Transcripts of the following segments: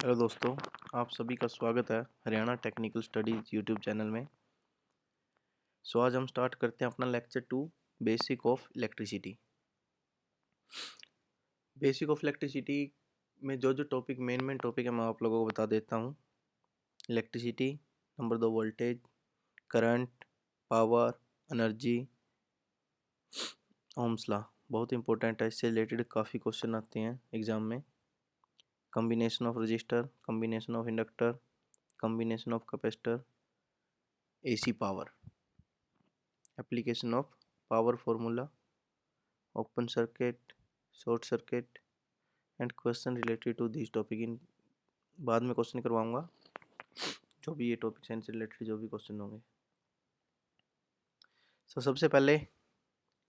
Hello दोस्तों, आप सभी का स्वागत है Haryana technical studies YouTube channel में। आज हम स्टार्ट करते हैं अपना lecture 2 basic of electricity. Basic of electricity में जो टॉपिक मेन टॉपिक है मैं आप लोगों को बता देता हूँ। Electricity, number 2 voltage, current, power, energy, Ohm's law बहुत इंपॉर्टेंट है, इससे रिलेटेड काफ़ी क्वेश्चन आते हैं एग्जाम में। Combination of register, combination of inductor, combination of capacitor, AC power, application of power formula, open circuit, short circuit and question related to this topic in बाद में question करवाऊंगा, जो भी ये टॉपिक साइंस से रिलेटेड जो भी क्वेश्चन होंगे। सबसे पहले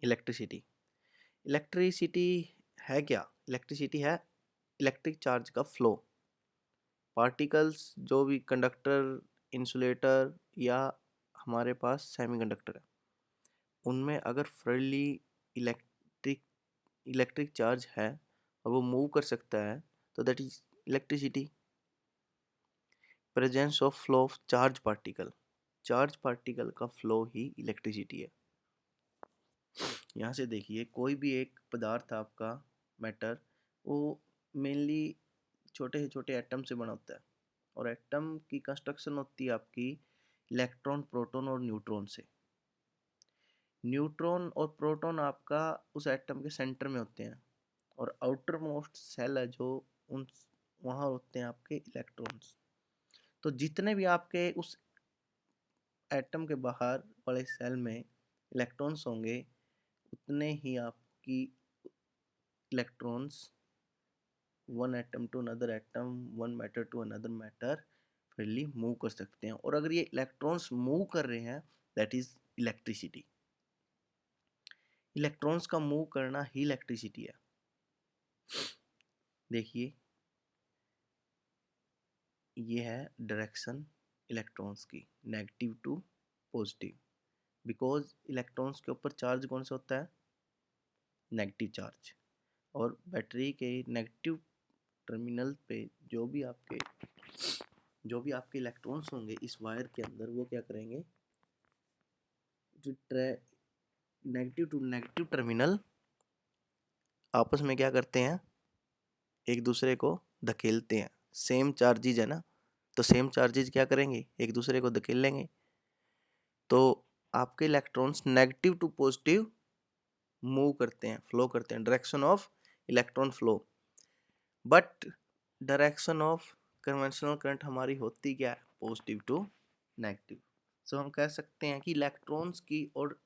इलेक्ट्रिसिटी। इलेक्ट्रिसिटी है क्या? इलेक्ट्रिसिटी है इलेक्ट्रिक चार्ज का फ्लो। पार्टिकल्स जो भी कंडक्टर, इंसुलेटर या हमारे पास सेमीकंडक्टर है, उनमें अगर फ्रीली इलेक्ट्रिक इलेक्ट्रिक चार्ज है और वो मूव कर सकता है तो that is electricity. Presence of flow of charge particle का फ्लो ही इलेक्ट्रिसिटी है। यहाँ से देखिए, कोई भी एक पदार्थ आपका मैटर, वो मेनली छोटे से छोटे एटम से बना होता है और एटम की कंस्ट्रक्शन होती है आपकी इलेक्ट्रॉन, प्रोटॉन और न्यूट्रॉन से। न्यूट्रॉन और प्रोटॉन आपका उस एटम के सेंटर में होते हैं और आउटर मोस्ट सेल है जो उन वहाँ होते हैं आपके इलेक्ट्रॉन्स। तो जितने भी आपके उस एटम के बाहर वाले सेल में इलेक्ट्रॉन्स होंगे, उतने ही आपकी electrons one atom to another atom, one matter to another matter freely move कर सकते हैं। और अगर ये इलेक्ट्रॉन्स मूव कर रहे हैं, दैट इज इलेक्ट्रिसिटी। इलेक्ट्रॉन्स का मूव करना ही इलेक्ट्रिसिटी है। देखिए, ये है डायरेक्शन इलेक्ट्रॉन्स की, negative to positive. Because electrons के ऊपर चार्ज कौन सा होता है? Negative charge. और बैटरी के नेगेटिव टर्मिनल पे जो भी आपके इलेक्ट्रॉन्स होंगे इस वायर के अंदर, वो क्या करेंगे? जो नेगेटिव टू नेगेटिव टर्मिनल आपस में क्या करते हैं? एक दूसरे को धकेलते हैं। सेम चार्जेज है ना, तो सेम चार्जेज क्या करेंगे? एक दूसरे को धकेल लेंगे। तो आपके electrons negative to positive move करते हैं, फ्लो करते हैं, direction of electron flow. But direction of conventional current हमारी होती क्या है? Positive to negative. सो हम कह सकते हैं कि इलेक्ट्रॉन्स की और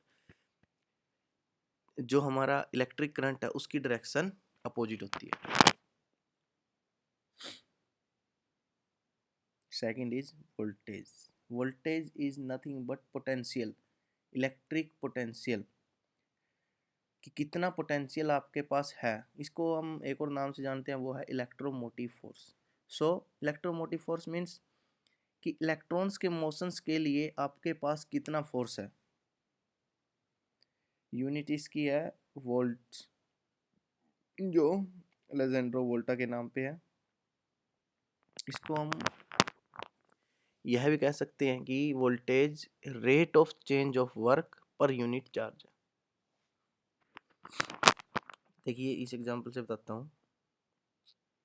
जो हमारा इलेक्ट्रिक करंट है उसकी डायरेक्शन अपोजिट होती है। Second is voltage. Voltage is nothing but potential, electric potential, कि कितना पोटेंशियल आपके पास है। इसको हम एक और नाम से जानते हैं, वो है इलेक्ट्रोमोटिव फोर्स। सो इलेक्ट्रोमोटिव फोर्स मीन्स कि इलेक्ट्रॉन्स के मोशंस के लिए आपके पास कितना फोर्स है। यूनिट इसकी है वोल्ट, जो अलेजेंड्रो वोल्टा के नाम पे है। इसको हम यह भी कह सकते हैं कि voltage rate of change of work per unit charge है। देखिए, इस एग्जांपल से बताता हूँ।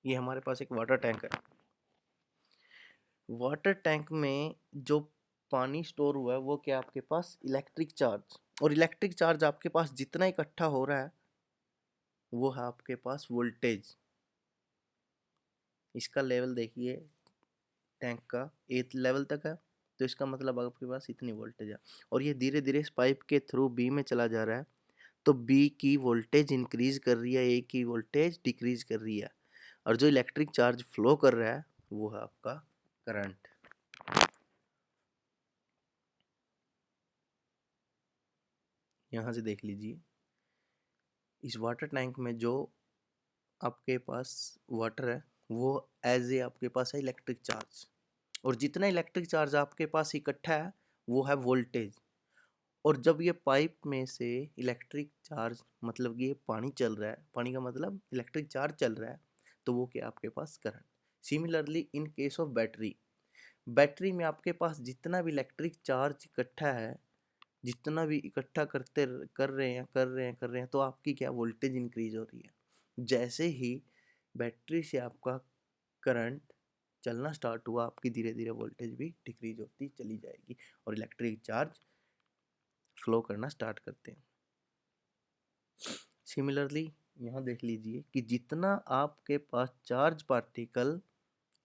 ये हमारे पास एक वाटर टैंक है। वाटर टैंक में जो पानी स्टोर हुआ है वो क्या आपके पास? Electric charge. और इलेक्ट्रिक चार्ज आपके पास जितना इकट्ठा हो रहा है वो है आपके पास वोल्टेज। इसका लेवल देखिए, टैंक का 8 लेवल तक है, तो इसका मतलब आपके पास इतनी वोल्टेज है। और ये धीरे धीरे इस पाइप के थ्रू बी में चला जा रहा है, तो बी की वोल्टेज इंक्रीज कर रही है, ए की वोल्टेज डिक्रीज कर रही है। और जो इलेक्ट्रिक चार्ज फ्लो कर रहा है वो है आपका करंट। यहाँ से देख लीजिए, इस वाटर टैंक में जो आपके पास वाटर है वो एज ए आपके पास है इलेक्ट्रिक चार्ज। और जितना इलेक्ट्रिक चार्ज आपके पास इकट्ठा है वो है वोल्टेज। और जब ये पाइप में से इलेक्ट्रिक चार्ज, मतलब ये पानी चल रहा है, पानी का मतलब इलेक्ट्रिक चार्ज चल रहा है, तो वो क्या आपके पास current. Similarly in case of battery, battery में आपके पास जितना भी इलेक्ट्रिक चार्ज इकट्ठा है, जितना भी इकट्ठा कर रहे हैं तो आपकी क्या वोल्टेज इंक्रीज हो रही है। जैसे ही बैटरी से आपका करंट चलना स्टार्ट हुआ, आपकी धीरे धीरे वोल्टेज भी डिक्रीज होती चली जाएगी और इलेक्ट्रिक चार्ज फ्लो करना स्टार्ट करते हैं। सिमिलरली यहाँ देख लीजिए कि जितना आपके पास चार्ज पार्टिकल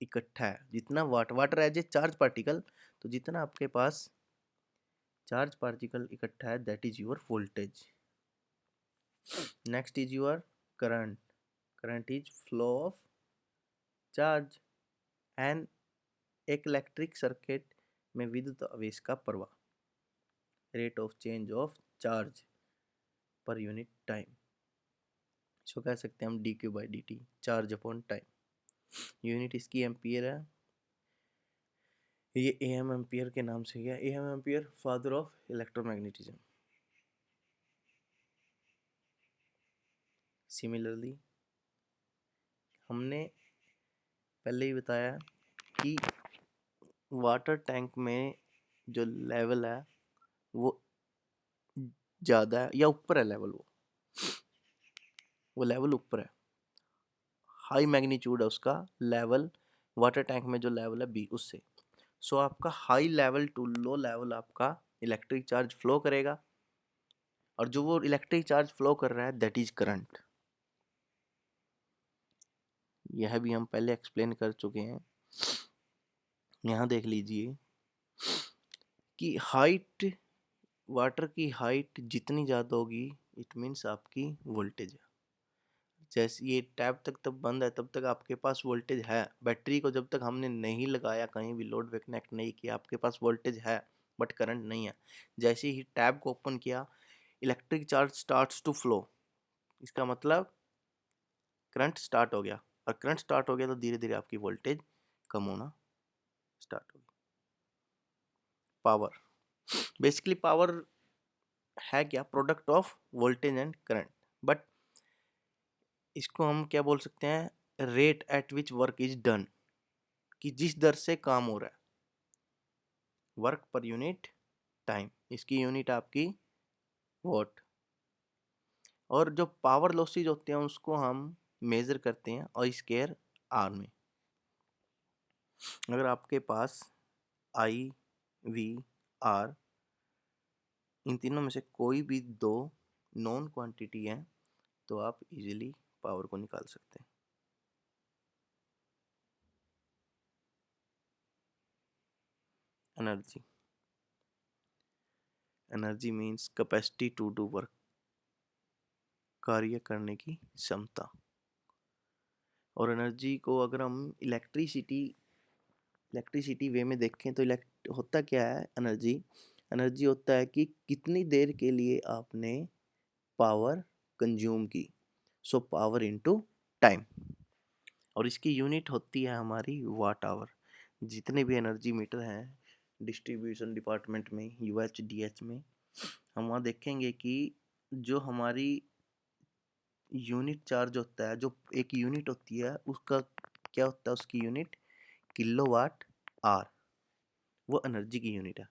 इकट्ठा है, जितना water as a charge particle, तो जितना आपके पास चार्ज पार्टिकल इकट्ठा है that is your voltage. Next is your current, current is flow of charge and एक इलेक्ट्रिक सर्किट में विद्युत आवेश का प्रवाह, rate of change of charge per unit time, इसको कह सकते हैं हम D Q by D T, charge upon time. Unit इसकी एम्पियर है, ये ए एम एम्पियर के नाम से गया, A M Ampere father of electromagnetism. Similarly हमने पहले ही बताया कि वाटर टैंक में जो लेवल है वो ज़्यादा है या ऊपर है, लेवल वो लेवल ऊपर है, हाई मैग्नीट्यूड है उसका लेवल, वाटर टैंक में जो लेवल है बी उससे। सो आपका high level to low level आपका इलेक्ट्रिक चार्ज फ्लो करेगा, और जो वो इलेक्ट्रिक चार्ज फ्लो कर रहा है दैट इज करंट। यह भी हम पहले एक्सप्लेन कर चुके हैं। यहाँ देख लीजिए कि हाइट, वाटर की हाइट जितनी ज़्यादा होगी इट मीन्स आपकी वोल्टेज है। जैसे ये टैप तक तब बंद है तब तक आपके पास वोल्टेज है, बैटरी को जब तक हमने नहीं लगाया, कहीं भी लोड पे कनेक्ट नहीं किया, आपके पास वोल्टेज है बट करंट नहीं है। जैसे ही टैब को ओपन किया electric charge starts to flow, इसका मतलब करंट स्टार्ट हो गया, और करंट स्टार्ट हो गया तो धीरे धीरे आपकी वोल्टेज कम होना स्टार्ट होगी। पावर, बेसिकली पावर है क्या, product of voltage and current, but इसको हम क्या बोल सकते हैं, rate at which work is done, कि जिस दर से काम हो रहा है, वर्क पर यूनिट टाइम, इसकी यूनिट आपकी वॉट। और जो पावर लॉसेज होते हैं उसको हम मेजर करते हैं और स्क्वायर आर में। अगर आपके पास आई वी आर इन तीनों में से कोई भी दो नॉन क्वांटिटी है तो आप इजीली पावर को निकाल सकते हैं। Energy, energy means capacity to do work, कार्य करने की क्षमता। और एनर्जी को अगर हम इलेक्ट्रिसिटी वे में देखें तो होता क्या है, एनर्जी, एनर्जी होता है कि कितनी देर के लिए आपने पावर कंज्यूम की, सो पावर इनटू टाइम, और इसकी यूनिट होती है हमारी वाट आवर। जितने भी एनर्जी मीटर हैं डिस्ट्रीब्यूशन डिपार्टमेंट में, यूएच डीएच में, हम वहाँ देखेंगे कि जो हमारी यूनिट चार्ज होता है, जो एक यूनिट होती है उसका क्या होता है, उसकी यूनिट किलोवाट आर, वो एनर्जी की यूनिट है।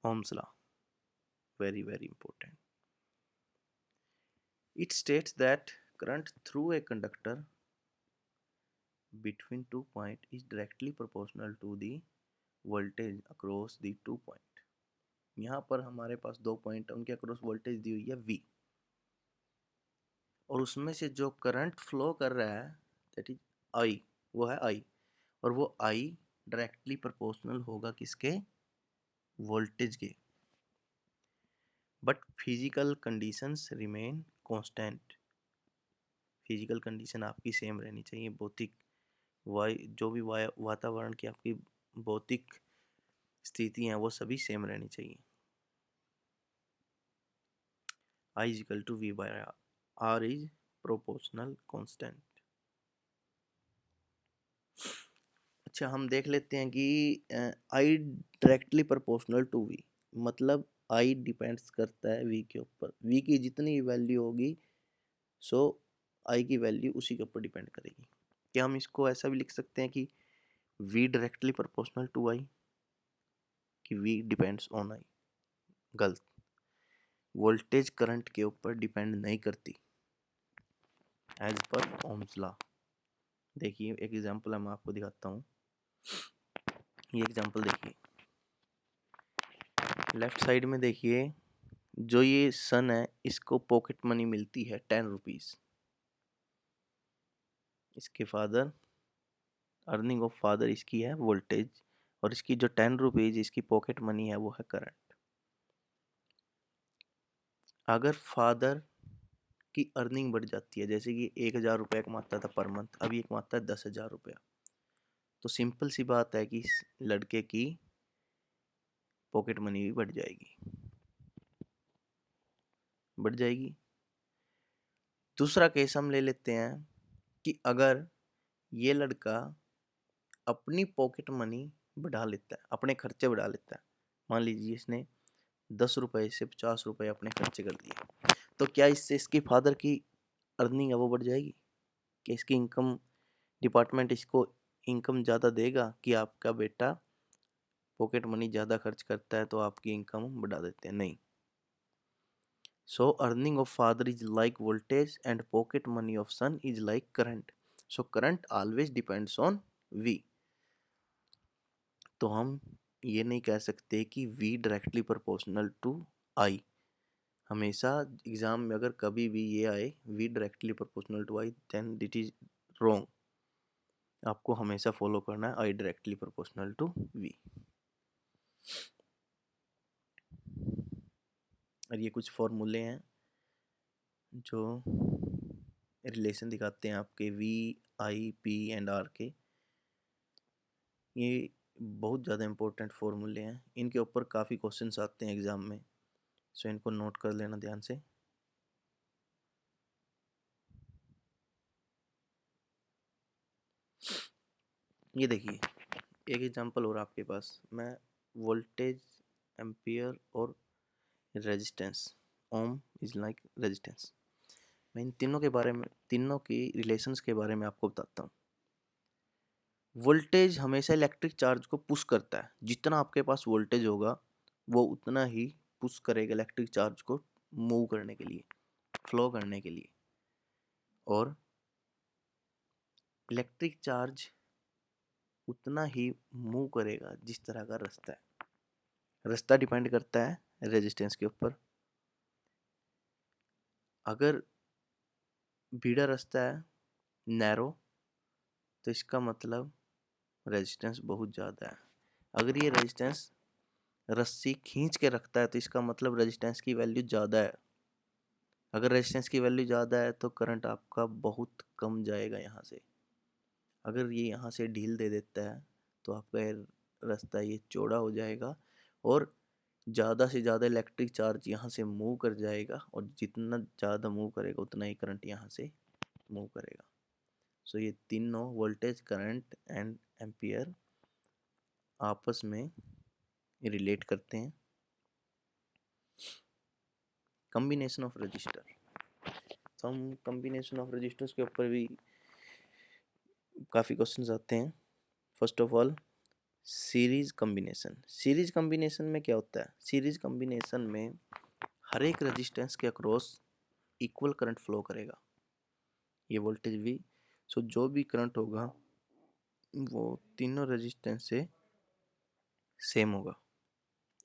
Ohm's law, very very important, it states that current through a conductor between 2 points is directly proportional to the voltage across the 2 point। यहाँ पर हमारे पास 2 पॉइंट, उनके अक्रॉस वोल्टेज दी हुई है V, और उसमें से जो करंट फ्लो कर रहा है दैट इज I, वो है I, और वो I डायरेक्टली प्रोपोर्शनल होगा किसके, वोल्टेज के। But physical conditions remain constant, physical condition आपकी सेम रहनी चाहिए, भौतिक जो भी वातावरण की आपकी भौतिक स्थिति हैं वो सभी सेम रहनी चाहिए। I is equal to V by R is proportional constant। अच्छा, हम देख लेते हैं कि I directly proportional to V, मतलब I डिपेंड्स करता है V के ऊपर, V की जितनी वैल्यू होगी सो आई की वैल्यू उसी के ऊपर डिपेंड करेगी। क्या हम इसको ऐसा भी लिख सकते हैं कि v डायरेक्टली प्रोपोर्शनल टू आई, कि v डिपेंड्स ऑन आई? गलत। वोल्टेज करंट के ऊपर डिपेंड नहीं करती एज पर ओम्स लॉ। देखिए एक एग्जांपल मैं आपको दिखाता हूँ। ये एग्जांपल देखिए, लेफ्ट साइड में देखिए, जो ये सन है इसको पॉकेट मनी मिलती है 10 रुपीज़। इसके फादर, अर्निंग ऑफ फादर इसकी है वोल्टेज, और इसकी जो 10 रुपीज़ इसकी पॉकेट मनी है वो है करंट। अगर फादर की अर्निंग बढ़ जाती है, जैसे कि 1,000 रुपये कमाता था पर मंथ, अभी एक कमाता है 10,000 रुपया, तो सिंपल सी बात है कि इस लड़के की पॉकेट मनी भी बढ़ जाएगी, बढ़ जाएगी। दूसरा केस हम ले लेते हैं कि अगर ये लड़का अपनी पॉकेट मनी बढ़ा लेता है, अपने खर्चे बढ़ा लेता है, मान लीजिए इसने 10 रुपये से 50 रुपये अपने खर्चे कर दिए, तो क्या इससे इसकी फादर की अर्निंग है वो बढ़ जाएगी? कि इसकी इनकम डिपार्टमेंट इसको इनकम ज़्यादा देगा कि आपका बेटा पॉकेट मनी ज़्यादा खर्च करता है तो आपकी इनकम बढ़ा देते हैं? नहीं। So earning of father is like voltage and pocket money of son is like current. So current always depends on V. तो हम ये नहीं कह सकते कि V directly proportional to I. हमेशा एग्जाम में अगर कभी भी ये आए V directly proportional to I, then it is wrong. आपको हमेशा फॉलो करना है I directly proportional to V. और ये कुछ फॉर्मूले हैं जो रिलेशन दिखाते हैं आपके V, I, P and R के। ये बहुत ज़्यादा इंपॉर्टेंट फॉर्मूले हैं, इनके ऊपर काफ़ी क्वेश्चंस आते हैं एग्ज़ाम में, सो इनको नोट कर लेना ध्यान से। ये देखिए एक एग्जांपल और आपके पास, मैं वोल्टेज, एम्पियर और resistance, ohm is like resistance, मैं इन तीनों के बारे में, तीनों की रिलेशंस के बारे में आपको बताता हूँ। वोल्टेज हमेशा इलेक्ट्रिक चार्ज को पुश करता है, जितना आपके पास वोल्टेज होगा वो उतना ही पुश करेगा इलेक्ट्रिक चार्ज को मूव करने के लिए, फ्लो करने के लिए। और इलेक्ट्रिक चार्ज उतना ही मूव करेगा जिस तरह का रास्ता है। रास्ता डिपेंड करता है रेजिस्टेंस के ऊपर। अगर भीड़ा रास्ता है, नैरो, तो इसका मतलब रेजिस्टेंस बहुत ज़्यादा है। अगर ये रेजिस्टेंस रस्सी खींच के रखता है तो इसका मतलब रेजिस्टेंस की वैल्यू ज़्यादा है। अगर रेजिस्टेंस की वैल्यू ज़्यादा है तो करंट आपका बहुत कम जाएगा यहाँ से। अगर ये यहाँ से ढील दे देता है तो आपका रास्ता ये चौड़ा हो जाएगा और ज़्यादा से ज़्यादा इलेक्ट्रिक चार्ज यहाँ से मूव कर जाएगा, और जितना ज़्यादा मूव करेगा उतना ही करंट यहाँ से मूव करेगा। सो ये तीनों वोल्टेज, करंट एंड एम्पियर आपस में रिलेट करते हैं। कम्बिनेशन ऑफ रजिस्टर, तो हम कम्बिनेशन ऑफ रजिस्टर्स के ऊपर भी काफ़ी क्वेश्चंस आते हैं। First of all series combination. Series combination में क्या होता है? सीरीज कम्बिनेशन में हर एक रेजिस्टेंस के अक्रॉस इक्वल करंट फ्लो करेगा, ये वोल्टेज भी। सो जो भी करंट होगा वो तीनों रेजिस्टेंस से सेम होगा,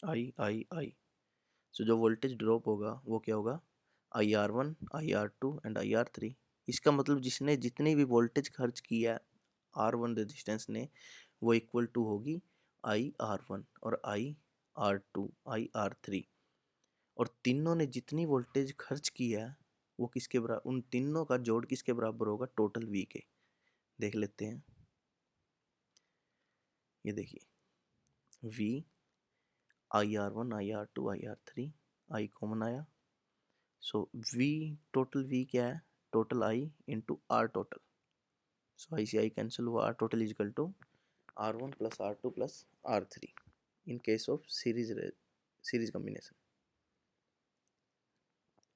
आई आई आई। सो जो वोल्टेज ड्रॉप होगा वो क्या होगा? IR1, IR2 and IR3। इसका मतलब जिसने जितनी भी वोल्टेज खर्च किया R1 रेजिस्टेंस ने वो इक्वल टू होगी IR1 और IR2, IR3। और तीनों ने जितनी वोल्टेज खर्च किया वो किसके बराबर, उन तीनों का जोड़ किसके बराबर होगा? टोटल V के। देख लेते हैं, ये देखिए V, IR1, IR2, IR3, I common आया। सो V, टोटल V क्या है? Total I into R total. So I से I कैंसिल हुआ, R total is equal to R1 plus R2 plus R3 in case of series combination.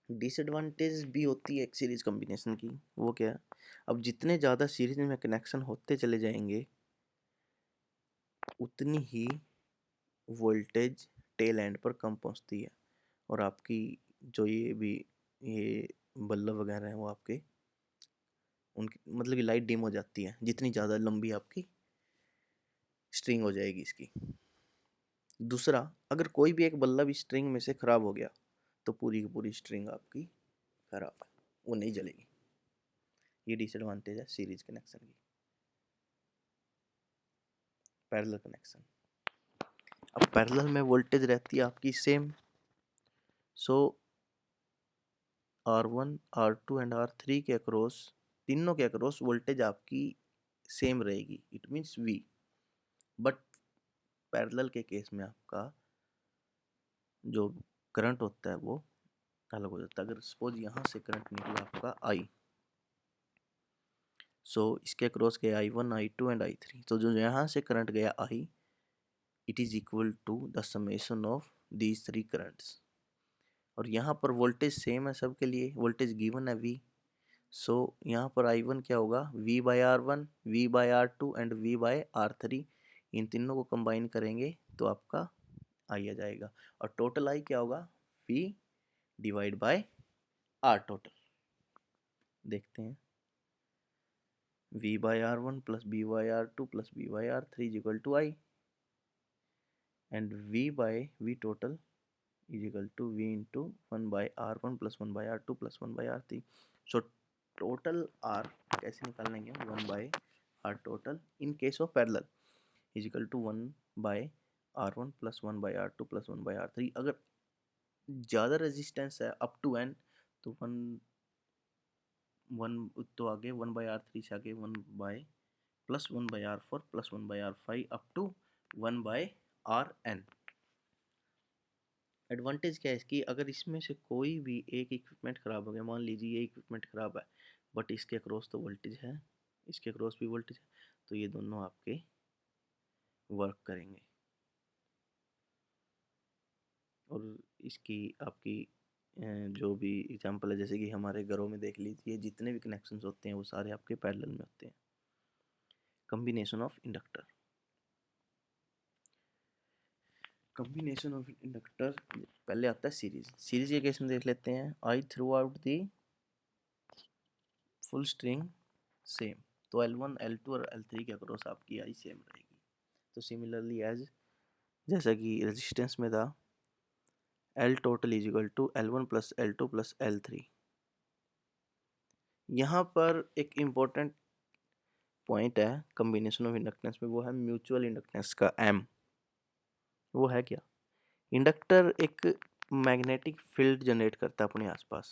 Disadvantage भी होती है एक series combination की, वो क्या है, अब जितने ज़्यादा सीरीज में कनेक्शन होते चले जाएंगे उतनी ही वोल्टेज टेल एंड पर कम पहुंचती है, और आपकी जो ये बल्ब वगैरह हैं वो आपके उनकी मतलब कि लाइट डिम हो जाती है जितनी ज़्यादा लंबी आपकी स्ट्रिंग हो जाएगी इसकी। दूसरा, अगर कोई भी एक बल्ब स्ट्रिंग में से ख़राब हो गया तो पूरी की पूरी स्ट्रिंग आपकी ख़राब है, वो नहीं जलेगी। ये डिसएडवांटेज है सीरीज कनेक्शन की। पैरेलल कनेक्शन, अब पैरेलल में वोल्टेज रहती है आपकी same, so R1 R2 and R3 के अक्रॉस, तीनों के अक्रॉस वोल्टेज आपकी सेम रहेगी, it means V। But parallel के केस में आपका जो करंट होता है वो अलग हो जाता है। अगर सपोज यहाँ से करंट निकला आपका I, सो इसके अक्रॉस गया I1 I2 एंड I3, तो जो यहाँ से करंट गया I, it is equal to the summation of these three currents. और यहाँ पर वोल्टेज सेम है सबके लिए, वोल्टेज गिवन है V, सो यहाँ पर I1 क्या होगा, V/R1 V/R2 एंड V/R3, इन तीनों को कंबाइन करेंगे तो आपका I आ जाएगा, और टोटल I क्या होगा, V divide by R total. देखते हैं, V/R1 plus V/R2 plus V/R3 is equal to I, and V total is equal to V into 1 by R1 plus 1 by R2 plus 1 by R3. So total R कैसे निकालेंगे, 1 by R total in case of parallel is equal to 1 by R1 plus 1 by R2 plus 1 by R3। अगर ज़्यादा resistance है up to n तो 1 तो आगे 1 by R3 से आगे 1 by plus 1 by R4 plus 1 by R5 up to 1 by Rn। Advantage क्या है इसकी, अगर इसमें से कोई भी एक इक्विपमेंट ख़राब हो गया, मान लीजिए ये इक्विपमेंट ख़राब है बट इसके अक्रॉस तो वोल्टेज है, इसके अक्रॉस भी वोल्टेज है, तो ये दोनों आपके वर्क करेंगे। और इसकी आपकी जो भी एग्जांपल है, जैसे कि हमारे घरों में देख लीजिए जितने भी कनेक्शंस होते हैं वो सारे आपके पैरेलल में होते हैं। Combination of inductor, combination of inductor पहले आता है सीरीज। सीरीज के केस में देख लेते हैं, I throughout the full string same, तो L1 L2 और L3 के अक्रॉस आपकी आई सेम रहेगी। तो सिमिलरली एज जैसा कि रेजिस्टेंस में था, L total is equal to L1 plus L2 plus L3। यहाँ पर एक इम्पोर्टेंट पॉइंट है कॉम्बिनेशन ऑफ इंडक्टेंस में, वो है म्यूचुअल इंडक्टेंस का M। वो है क्या, इंडक्टर एक मैग्नेटिक फील्ड जनरेट करता है अपने आसपास,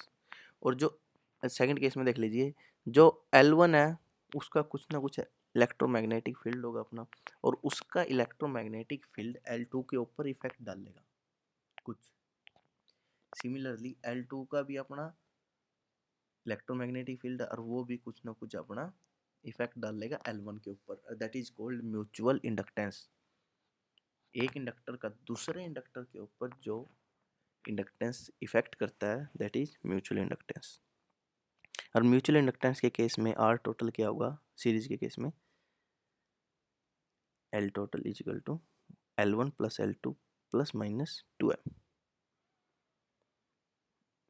और जो सेकंड केस में देख लीजिए, जो L1 है उसका कुछ ना कुछ इलेक्ट्रोमैग्नेटिक फील्ड होगा अपना, और उसका इलेक्ट्रोमैग्नेटिक फील्ड L2 के ऊपर इफेक्ट डालेगा कुछ। सिमिलरली L2 का भी अपना इलेक्ट्रोमैग्नेटिक फील्ड है, और वो भी कुछ ना कुछ अपना इफेक्ट डालेगा L1 के ऊपर, that is called mutual inductance. एक इंडक्टर का दूसरे इंडक्टर के ऊपर जो इंडक्टेंस इफेक्ट करता है दैट इज म्यूचुअल इंडक्टेंस। और म्यूचुअल इंडक्टेंस के केस में आर टोटल क्या होगा, सीरीज के केस में L total is equal to L1 plus L2 plus minus 2M,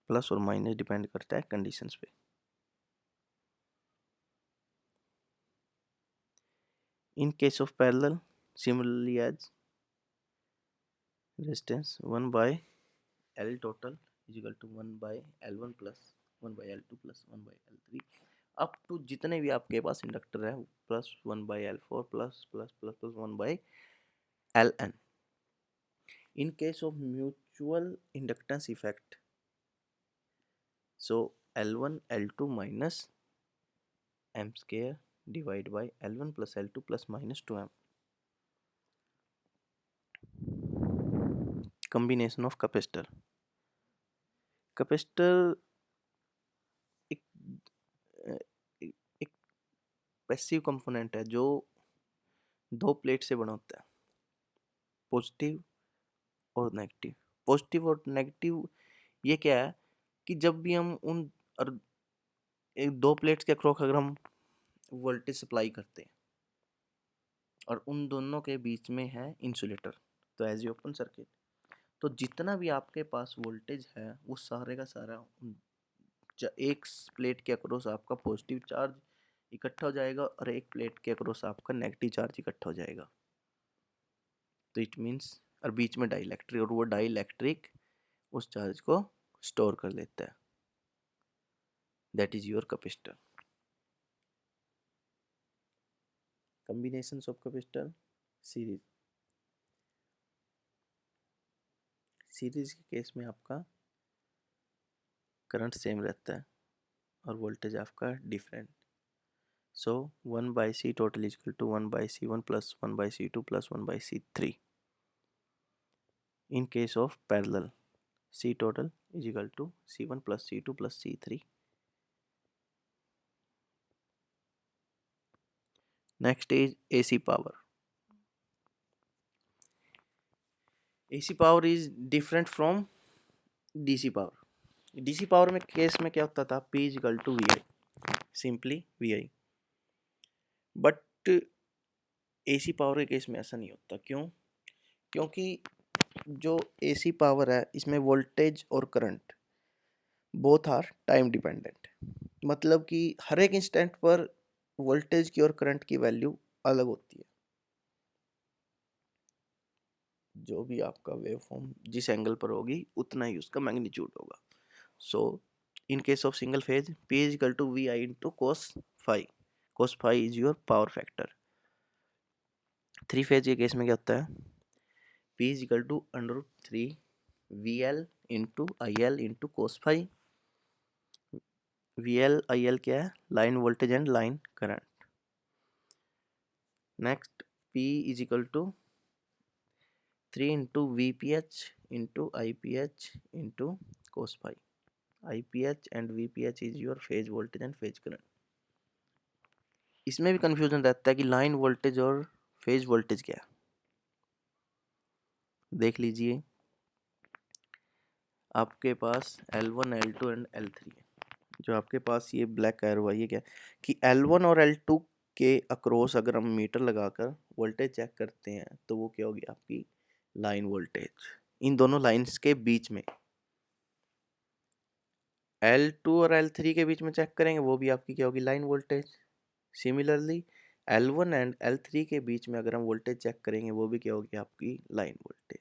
plus और माइनस डिपेंड करता है कंडीशंस पे। In case of parallel similarly as resistance 1 by L total is equal to 1 by L1 plus 1 by L2 plus 1 by L3 up to जितने भी आपके पास inductor है, plus 1 by L4 plus plus plus plus 1 by Ln। in case of mutual inductance effect, so L1 L2 minus M square divided by L1 plus L2 plus minus 2M। combination of capacitor, capacitor एक एक passive component है जो दो plate से बना होता है, positive और नेगेटिव। पॉजिटिव और नेगेटिव ये क्या है, कि जब भी हम उन और एक दो प्लेट्स के अक्रॉस अगर हम वोल्टेज सप्लाई करते हैं और उन दोनों के बीच में है इंसुलेटर, तो एज ए ओपन सर्किट, तो जितना भी आपके पास वोल्टेज है वो सारे का सारा एक प्लेट के अक्रॉस आपका पॉजिटिव चार्ज इकट्ठा हो जाएगा और एक प्लेट के अक्रॉस आपका नेगेटिव चार्ज इकट्ठा हो जाएगा। तो इट मीन्स और बीच में डाइलेक्ट्रिक, और वो डाइलेक्ट्रिक उस चार्ज को स्टोर कर लेता है। That is your capacitor. Combinations of capacitor series. Series के केस में आपका करंट सेम रहता है और वोल्टेज आपका different. So 1/C total is equal to 1/C1 plus 1/C2 plus 1/C3. In case of parallel, C total is equal to C1 plus C2 plus C3. Next is AC power. AC power is different from DC power. DC power में case में क्या होता था, P is equal to VI, simply VI. But AC power के case में ऐसा नहीं होता। क्यों? क्योंकि जो AC पावर है इसमें वोल्टेज और current both are time dependent. मतलब कि हर एक इंस्टेंट पर वोल्टेज की और करंट की वैल्यू अलग होती है। जो भी आपका वेव फॉर्म जिस एंगल पर होगी उतना ही उसका मैग्नीट्यूड होगा। So in case of single phase P is equal to VI into cos phi. cos phi is your power factor. Three phase के केस में क्या होता है, P is equal to √3 VL into IL into cos phi. VL IL क्या है, line voltage and line current. Next P is equal to 3 into VPH into IPH into cos phi. IPH and VPH is your phase voltage and phase current. इसमें भी confusion रहता है कि line voltage और phase voltage क्या है। देख लीजिए, आपके पास L1 L2 एंड L3 है। जो आपके पास ये ब्लैक एरो है ये क्या है कि L1 और L2 के अक्रॉस अगर हम मीटर लगाकर वोल्टेज चेक करते हैं तो वो क्या होगी आपकी लाइन वोल्टेज। इन दोनों लाइंस के बीच में L2 और L3 के बीच में चेक करेंगे वो भी आपकी क्या होगी line voltage. Similarly L1 and L3 के बीच में अगर हम वोल्टेज चेक करेंगे वो भी क्या होगी आपकी लाइन वोल्टेज।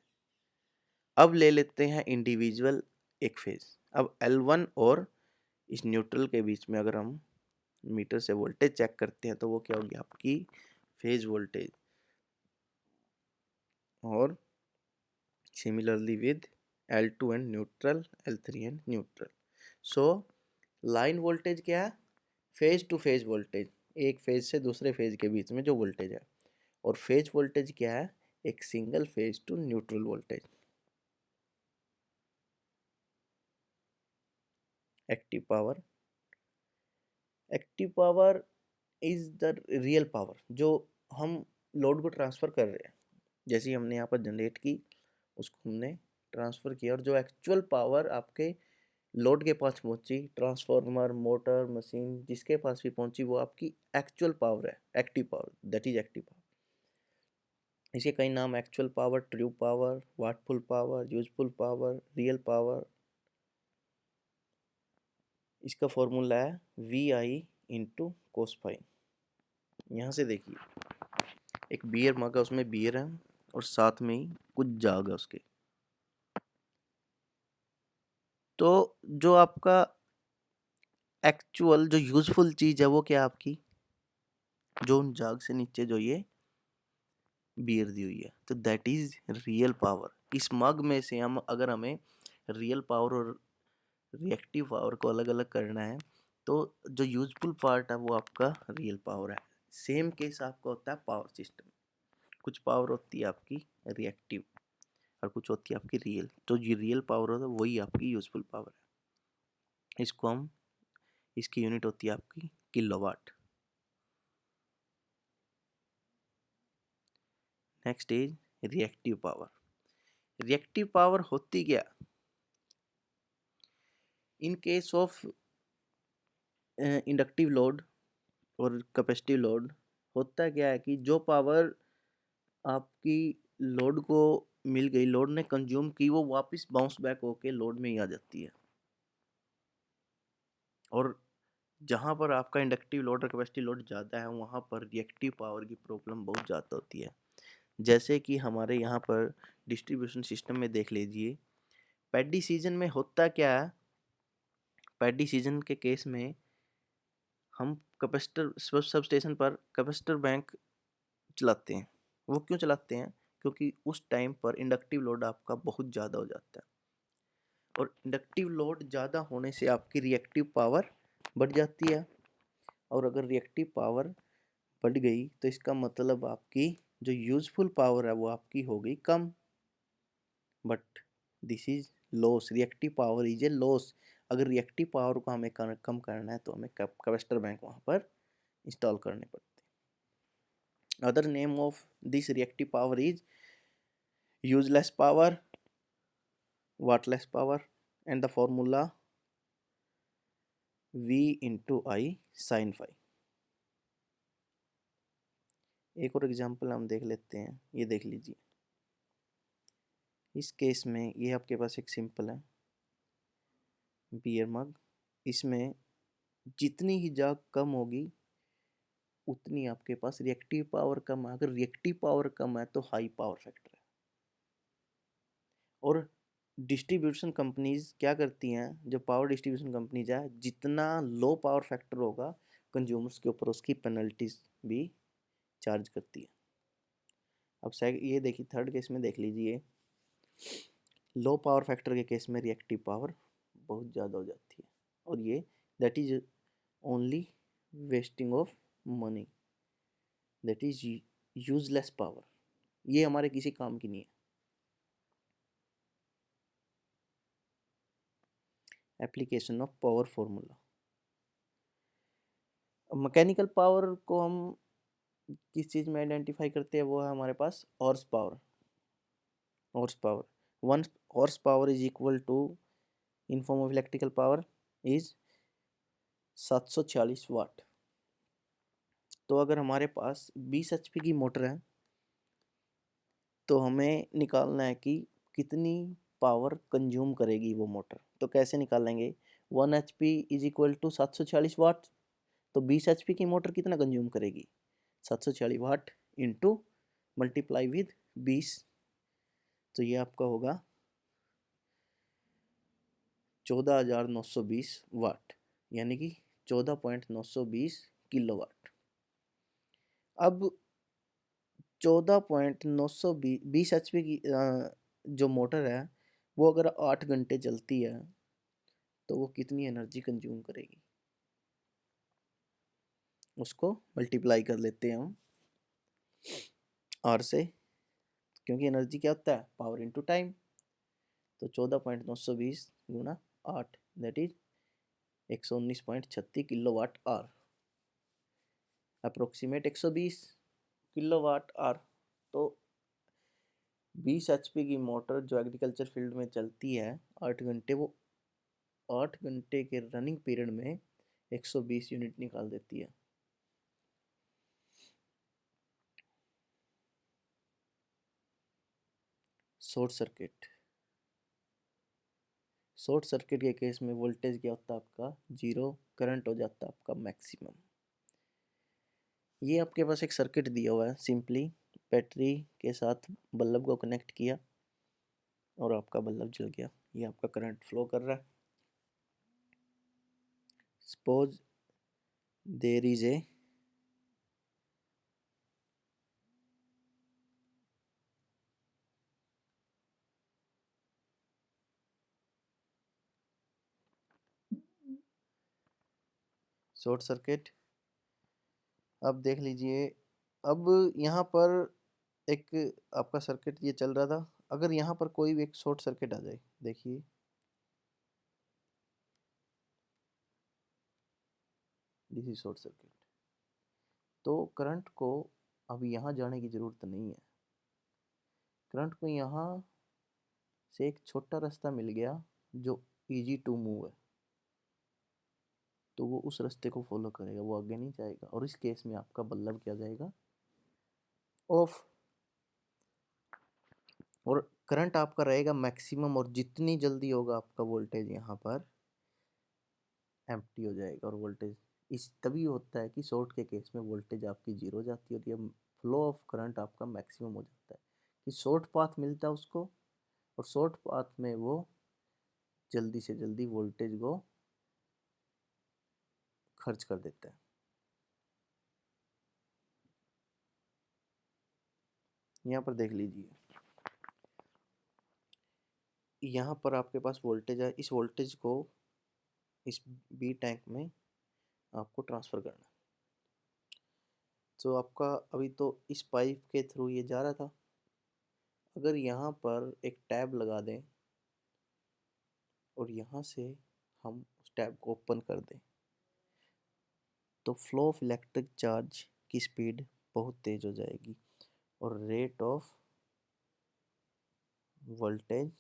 अब ले लेते हैं इंडिविजुअल एक फेज। अब L1 और इस न्यूट्रल के बीच में अगर हम मीटर से वोल्टेज चेक करते हैं तो वो क्या होगी आपकी फेज वोल्टेज। और similarly with L2 and neutral, L3 and neutral. So line voltage क्या है, फेज टू फेज वोल्टेज, एक फेज से दूसरे फेज के बीच में जो वोल्टेज है। और फेज वोल्टेज क्या है, एक single phase two neutral voltage. Active power, active power is the real power जो हम लोड को ट्रांसफर कर रहे हैं। जैसे हमने यहाँ पर जनरेट की उसको हमने ट्रांसफर किया और जो एक्चुअल पावर आपके लोड के पास पहुंची, ट्रांसफार्मर मोटर मशीन जिसके पास भी पहुंची वो आपकी एक्चुअल पावर है, active power, that is active power. इसके कई नाम, actual power, true power, वाटफुल power, useful power, real power. इसका फॉर्मूला है VI इंटू कोस फाई। यहाँ से देखिए एक बियर मग है, उसमें बियर है और साथ में ही कुछ जाग है उसके। तो जो आपका एक्चुअल जो यूजफुल चीज है वो क्या आपकी, जो उन जाग से नीचे जो ये बियर दी हुई है, तो दैट इज रियल पावर। इस मग में से हम अगर हमें रियल पावर और रिएक्टिव पावर को अलग अलग करना है तो जो यूजफुल पार्ट है वो आपका रियल पावर है। सेम केस आपका होता है पावर सिस्टम। कुछ पावर होती है आपकी रिएक्टिव और कुछ होती है आपकी रियल। तो ये रियल पावर होता है वही आपकी यूजफुल पावर है। इसको हम, इसकी यूनिट होती है आपकी kilowatt. Next is reactive power. Reactive power होती क्या, इन केस ऑफ इंडक्टिव लोड और कैपेसिटिव लोड होता क्या है कि जो पावर आपकी लोड को मिल गई, लोड ने कंज्यूम की, वो वापस बाउंस बैक होके लोड में ही आ जाती है। और जहाँ पर आपका इंडक्टिव लोड और कैपेसिटिव लोड ज़्यादा है वहाँ पर रिएक्टिव पावर की प्रॉब्लम बहुत ज़्यादा होती है। जैसे कि हमारे यहाँ पर डिस्ट्रीब्यूशन सिस्टम में देख लीजिए, पैडी सीजन में होता क्या है, पैडी सीजन के केस में हम कैपेसिटर सब स्टेशन पर कैपेसिटर बैंक चलाते हैं। वो क्यों चलाते हैं? क्योंकि उस टाइम पर इंडक्टिव लोड आपका बहुत ज़्यादा हो जाता है, और इंडक्टिव लोड ज़्यादा होने से आपकी रिएक्टिव पावर बढ़ जाती है। और अगर रिएक्टिव पावर बढ़ गई तो इसका मतलब आपकी जो यूजफुल पावर है वो आपकी हो गई कम। But this is loss, reactive power is a loss. अगर रिएक्टिव पावर को हमें कम करना है तो हमें कैपेसिटर बैंक वहाँ पर इंस्टॉल करने पड़ते हैं। Other name of this reactive power is useless power, worthless power, and the formula V into I sin phi। एक और एग्जांपल हम देख लेते हैं, ये देख लीजिए। इस केस में ये आपके पास एक सिंपल है बियर मग, इसमें जितनी ही जग कम होगी उतनी आपके पास रिएक्टिव पावर कम है। अगर रिएक्टिव पावर कम है तो हाई पावर फैक्टर है। और डिस्ट्रीब्यूशन कंपनीज क्या करती हैं, जो पावर डिस्ट्रीब्यूशन कंपनीज है, जितना लो पावर फैक्टर होगा कंज्यूमर्स के ऊपर उसकी पेनल्टीज भी चार्ज करती है। अब ये देखिए थर्ड केस में देख लीजिए, लो पावर फैक्टर के केस में रिएक्टिव पावर बहुत ज़्यादा हो जाती है, और ये that is only wasting of money, that is useless power, ये हमारे किसी काम की नहीं है। Application of power formula, mechanical power को हम किस चीज़ में आइडेंटिफाई करते हैं, वो है हमारे पास horse power. Horse power, one horse power is equal to, in form of electrical power, is 746 watt. तो अगर हमारे पास 20 एचपी की मोटर है तो हमें निकालना है कि कितनी पावर कंज्यूम करेगी वो मोटर। तो कैसे निकालेंगे? 1 H P is equal to 746 watt. तो 20 एच पी की मोटर कितना कंज्यूम करेगी? 746 वाट इंटू मल्टीप्लाई विद 20, तो ये आपका होगा 14,920 वाट, यानी कि 14,920 किलोवाट। अब 14,920 एच पी की जो मोटर है वो अगर 8 घंटे चलती है तो वो कितनी एनर्जी कंज्यूम करेगी, उसको मल्टीप्लाई कर लेते हैं हम आर से, क्योंकि एनर्जी क्या होता है? Power into time. तो 14,920 गुना 8, that is 119.36 kilowatt hour, approximate 120 kilowatt hour. तो 20 एचपी की मोटर जो एग्रीकल्चर फील्ड में चलती है 8 घंटे, वो 8 घंटे के रनिंग पीरियड में 120 यूनिट निकाल देती है। शॉर्ट सर्किट, शॉर्ट सर्किट के केस में वोल्टेज क्या होता है आपका? जीरो, करंट हो जाता है आपका मैक्सिमम। ये आपके पास एक सर्किट दिया हुआ है, सिंपली बैटरी के साथ बल्ब को कनेक्ट किया और आपका बल्ब जल गया, ये आपका करंट फ्लो कर रहा है। Suppose there is a short circuit. अब देख लीजिए, अब यहाँ पर एक आपका सर्किट ये चल रहा था, अगर यहाँ पर कोई भी एक शॉर्ट सर्किट आ जाए, देखिए दिस इज शॉर्ट सर्किट, तो करंट को अब यहाँ जाने की ज़रूरत नहीं है। करंट को यहाँ से एक छोटा रास्ता मिल गया जो इजी टू मूव है, तो वो उस रास्ते को फॉलो करेगा, वो आगे नहीं जाएगा। और इस केस में आपका बल्ब क्या जाएगा, ऑफ। और करंट आपका रहेगा मैक्सिमम, और जितनी जल्दी होगा आपका वोल्टेज यहाँ पर एम्प्टी हो जाएगा। और वोल्टेज इस तभी होता है कि शॉर्ट के केस में वोल्टेज आपकी जीरो जाती है और ये फ्लो ऑफ करंट आपका मैक्सिमम हो जाता है, कि शॉर्ट पाथ मिलता है उसको, और शॉर्ट पाथ में वो जल्दी से जल्दी वोल्टेज को खर्च कर देता है। यहाँ पर देख लीजिए, यहाँ पर आपके पास वोल्टेज है, इस वोल्टेज को इस बी टैंक में आपको ट्रांसफ़र करना है। तो आपका अभी तो इस पाइप के थ्रू ये जा रहा था, अगर यहाँ पर एक टैब लगा दें और यहाँ से हम उस टैब को ओपन कर दें, तो फ्लो ऑफ इलेक्ट्रिक चार्ज की स्पीड बहुत तेज़ हो जाएगी और रेट ऑफ वोल्टेज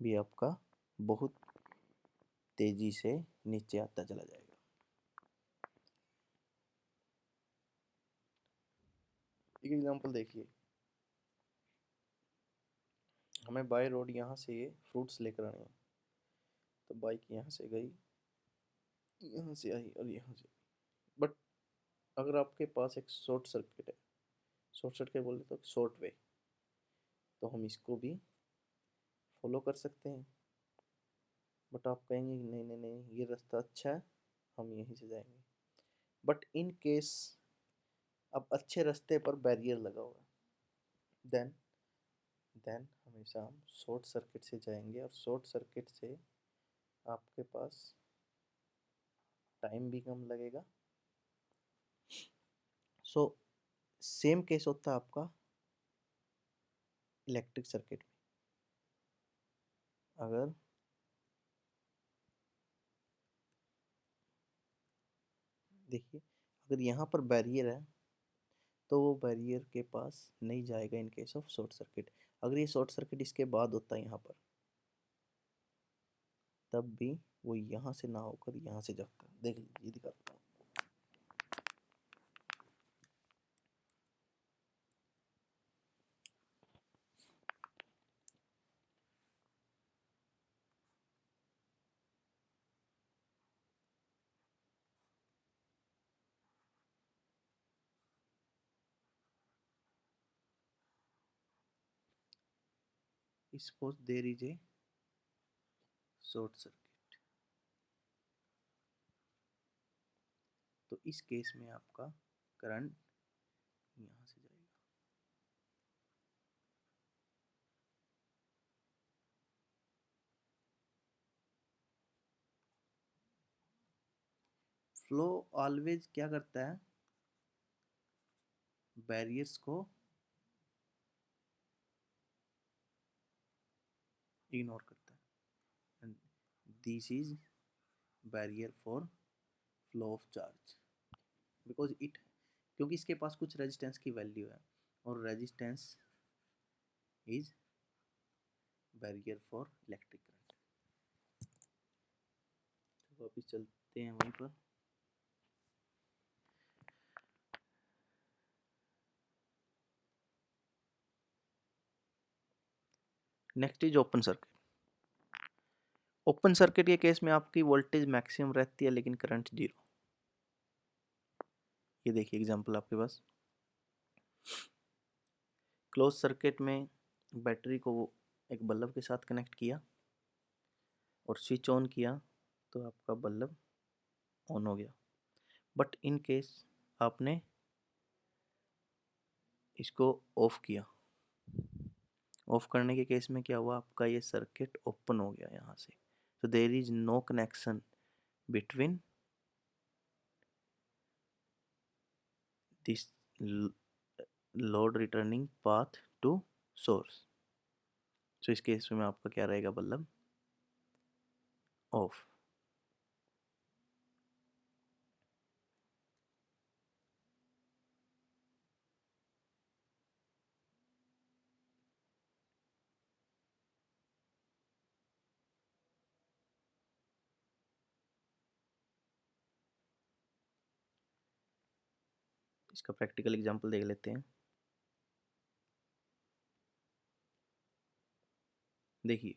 भी आपका बहुत तेज़ी से नीचे आता चला जाएगा। एक एग्जांपल देखिए, हमें बाय रोड यहाँ से ये फ्रूट्स लेकर आने हैं, तो बाइक यहाँ से गई, यहाँ से आई और यहाँ से, बट अगर आपके पास एक शॉर्ट सर्किट है, शॉर्ट सर्किट बोले तो शॉर्ट वे, तो हम इसको भी फॉलो कर सकते हैं। बट आप कहेंगे कि नहीं नहीं नहीं, ये रास्ता अच्छा है, हम यहीं से जाएंगे। बट इन केस अब अच्छे रास्ते पर बैरियर लगा हुआ है, देन हमेशा हम शॉर्ट सर्किट से जाएंगे, और शॉर्ट सर्किट से आपके पास टाइम भी कम लगेगा। सो सेम केस होता है आपका इलेक्ट्रिक सर्किट में। अगर देखिए, अगर यहाँ पर बैरियर है तो वो बैरियर के पास नहीं जाएगा इन केस ऑफ शॉर्ट सर्किट। अगर ये शॉर्ट सर्किट इसके बाद होता है यहाँ पर, तब भी वो यहाँ से ना होकर यहाँ से जाता है। देख लीजिए, दिखाता हूँ। Suppose there is a short circuit, तो इस केस में आपका करंट यहाँ से जाएगा। फ्लो ऑलवेज क्या करता है, बैरियर्स को इग्नोर करता है। And this is barrier for flow of charge, because it, क्योंकि इसके पास कुछ रेजिस्टेंस की वैल्यू है, और resistance is barrier for electric current. तो वापस चलते हैं वहीं पर। Next is open circuit. Open circuit के केस में आपकी वोल्टेज मैक्सिमम रहती है लेकिन करंट जीरो। ये देखिए एग्जांपल आपके पास, क्लोज सर्किट में बैटरी को एक बल्ब के साथ कनेक्ट किया और स्विच ऑन किया, तो आपका बल्ब ऑन हो गया। बट इन केस आपने इसको ऑफ किया, ऑफ करने के केस में क्या हुआ, आपका ये सर्किट ओपन हो गया यहाँ से। so there is no connection between this load returning path to source। so इस केस में आपका क्या रहेगा, बल्ब ऑफ। इसका प्रैक्टिकल एग्जांपल देख लेते हैं। देखिए,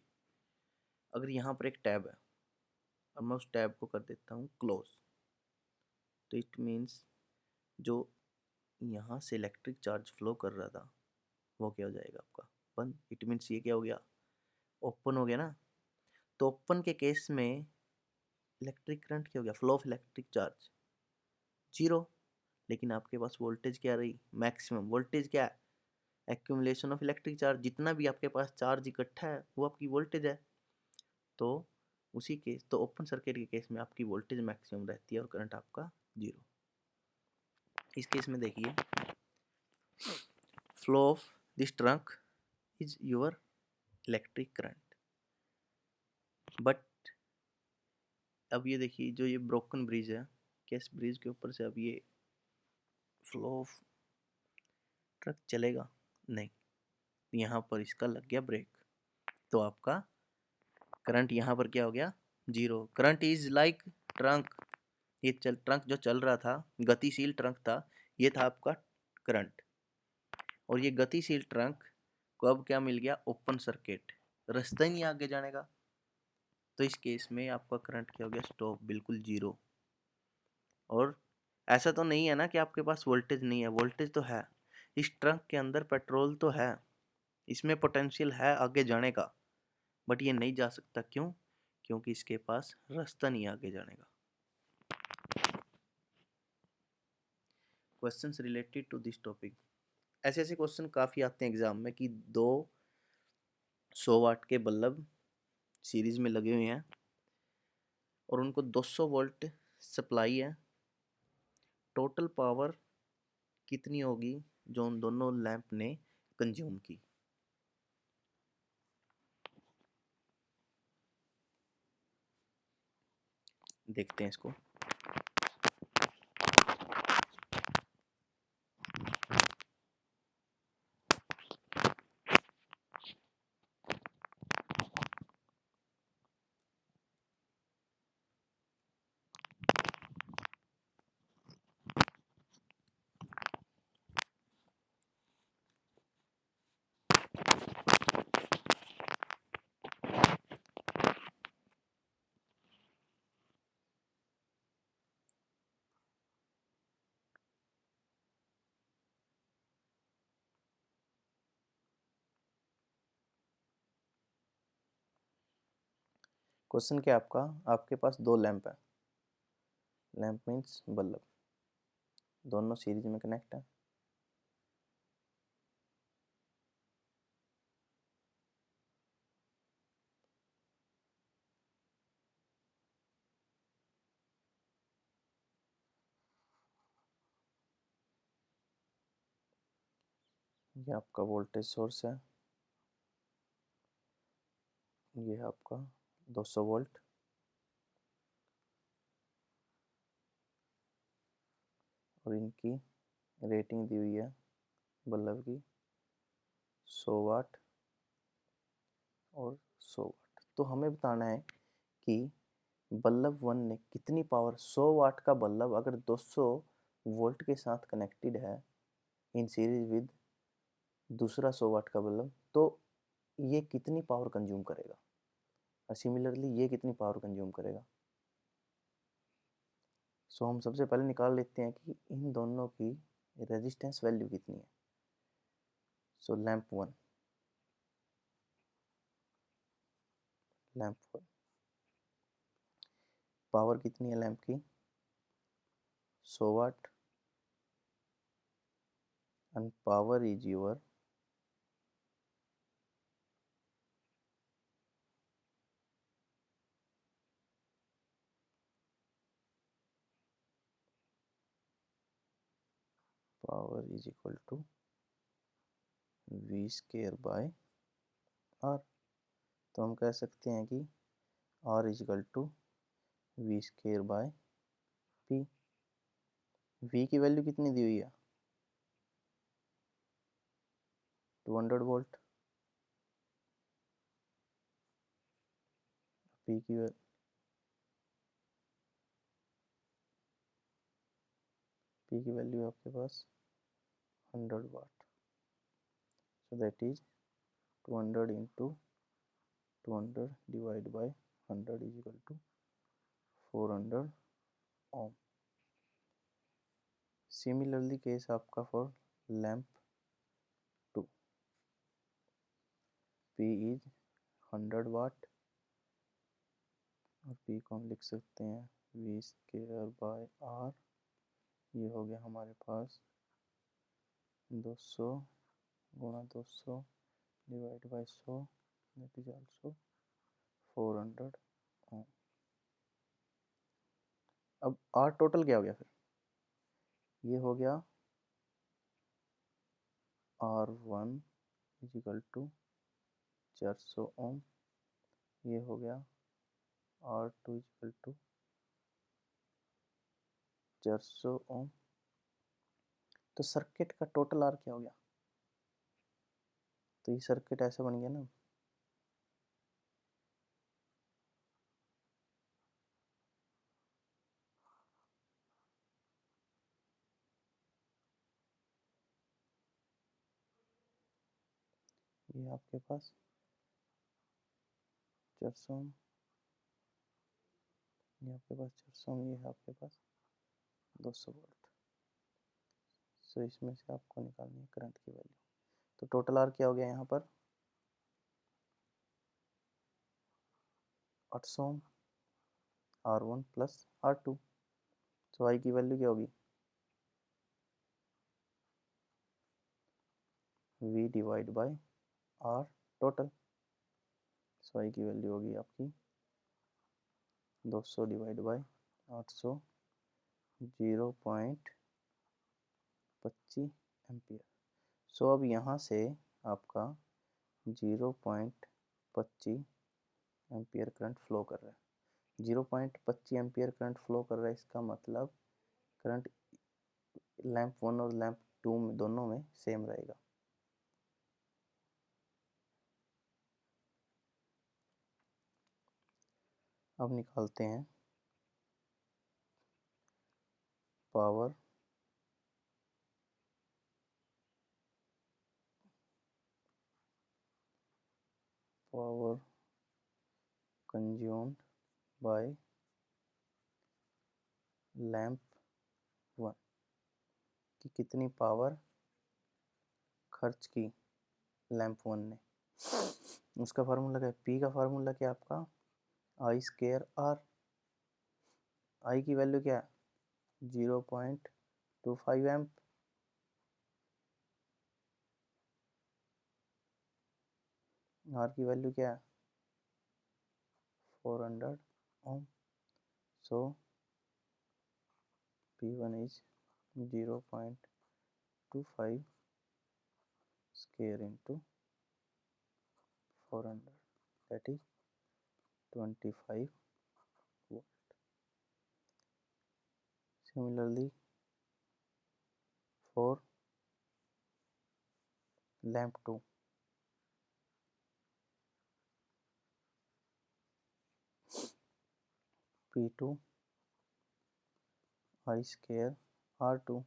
अगर यहाँ पर एक टैब है और मैं उस टैब को कर देता हूँ क्लोज, तो इट मीन्स जो यहाँ से इलेक्ट्रिक चार्ज फ्लो कर रहा था वो क्या हो जाएगा आपका, बंद। इट मीन्स ये क्या हो गया, ओपन हो गया ना। तो ओपन के केस में इलेक्ट्रिक करंट क्या हो गया, flow of electric charge zero. लेकिन आपके पास वोल्टेज क्या रही, मैक्सिमम वोल्टेज क्या है, एक्यूमुलेशन ऑफ इलेक्ट्रिक चार्ज। जितना भी आपके पास चार्ज इकट्ठा है वो आपकी वोल्टेज है। तो उसी केस, तो ओपन सर्किट के केस में आपकी वोल्टेज मैक्सिमम रहती है और करंट आपका जीरो। इस केस में देखिए, flow of this trunk is your electric current. But अब ये देखिए, जो ये ब्रोकन ब्रिज है, क्या इस ब्रिज के ऊपर से अब ये फ्लो ऑफ ट्रक चलेगा? नहीं, यहाँ पर इसका लग गया ब्रेक, तो आपका करंट यहाँ पर क्या हो गया, zero. Current is like trunk, ये ट्रंक जो चल रहा था, गतिशील ट्रंक था, ये था आपका करंट। और ये गतिशील ट्रंक को अब क्या मिल गया, ओपन सर्किट, रास्ता ही नहीं आगे जाने का। तो इस केस में आपका करंट क्या हो गया, स्टॉप, बिल्कुल जीरो। और ऐसा तो नहीं है ना कि आपके पास वोल्टेज नहीं है, वोल्टेज तो है। इस ट्रंक के अंदर पेट्रोल तो है, इसमें पोटेंशियल है आगे जाने का, बट ये नहीं जा सकता। क्यों? क्योंकि इसके पास रास्ता नहीं आगे जाने का। Questions related to this topic, ऐसे ऐसे क्वेश्चन काफ़ी आते हैं एग्जाम में कि 200 वाट के बल्ब सीरीज में लगे हुए हैं और उनको 200 वोल्ट सप्लाई है। टोटल पावर कितनी होगी जो उन दोनों लैंप ने कंज्यूम की? देखते हैं इसको। क्वेश्चन क्या आपका, आपके पास दो लैंप है, लैंप मीन्स बल्ब, दोनों सीरीज में कनेक्ट है। ये आपका वोल्टेज सोर्स है, ये है आपका 200 वोल्ट, और इनकी रेटिंग दी हुई है बल्ब की 100 वाट और 100 वाट। तो हमें बताना है कि बल्ब वन ने कितनी पावर, 100 वाट का बल्ब अगर 200 वोल्ट के साथ कनेक्टेड है इन सीरीज विद दूसरा 100 वाट का बल्ब, तो ये कितनी पावर कंज्यूम करेगा, और सिमिलरली ये कितनी पावर कंज्यूम करेगा। सो हम सबसे पहले निकाल लेते हैं कि इन दोनों की रेजिस्टेंस वैल्यू कितनी है। सो लैंप वन पावर कितनी है लैंप की, 100 watt, and power is your power is equal to V square by R. तो हम कह सकते हैं कि R is equal to V square by P. V की वैल्यू कितनी दी हुई है, 200 वोल्ट। पी की P की वैल्यू है आपके पास 100 watt, so that is 200 into 200 divide by 100 is equal to 400 ohm. Similarly case आपका फॉर लैम्प 2, P इज 100 वाट और P को हम लिख सकते हैं V स्क्वायर बाय R। ये हो गया हमारे पास 200 गुणा 200 divide by 100 that is also 400 ओम। अब R टोटल क्या हो गया फिर? ये हो गया R1 इज इक्वल टू 400 ओम। ये हो गया R2 इज इक्वल टू 400 ओम। तो सर्किट का टोटल R क्या हो गया? तो ये सर्किट ऐसे बन गया ना, ये आपके पास 400 ओम, ये आपके पास 400 ओम, ये है आपके पास 200 वोल्ट। सो इसमें से आपको निकालनी है करंट की वैल्यू। तो टोटल R क्या हो गया यहाँ पर? 800 ओम, R1 प्लस R2। तो I की वैल्यू क्या होगी? V divide by R total. So I की वैल्यू होगी आपकी 200 डिवाइड बाय 800, 0.25 एम्पियर। सो अब यहाँ से आपका 0.25 एम्पियर करंट फ्लो कर रहा है। 0.25 एम्पियर करंट फ्लो कर रहा है, इसका मतलब करंट लैंप 1 और लैंप 2 में दोनों में सेम रहेगा। अब निकालते हैं पावर कंज्यूम्ड बाय लैंप 1 कि कितनी पावर खर्च की लैंप 1 ने। उसका फार्मूला क्या है? P का फार्मूला क्या है आपका? I square R। I की वैल्यू क्या है? 0.25 एम्प। R की वैल्यू क्या है? 400 ohm. So P1 is 0.25 square into 400 that is 25 volt. Similarly for lamp 2, P2 I square R2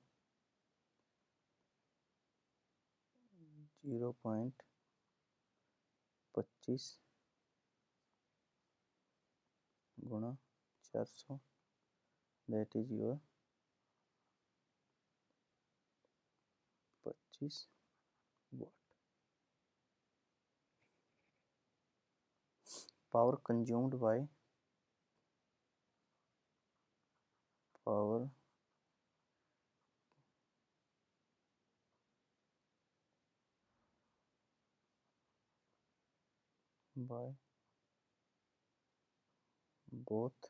0.25 गुणा 400 that is your 25 watt. Power consumed by both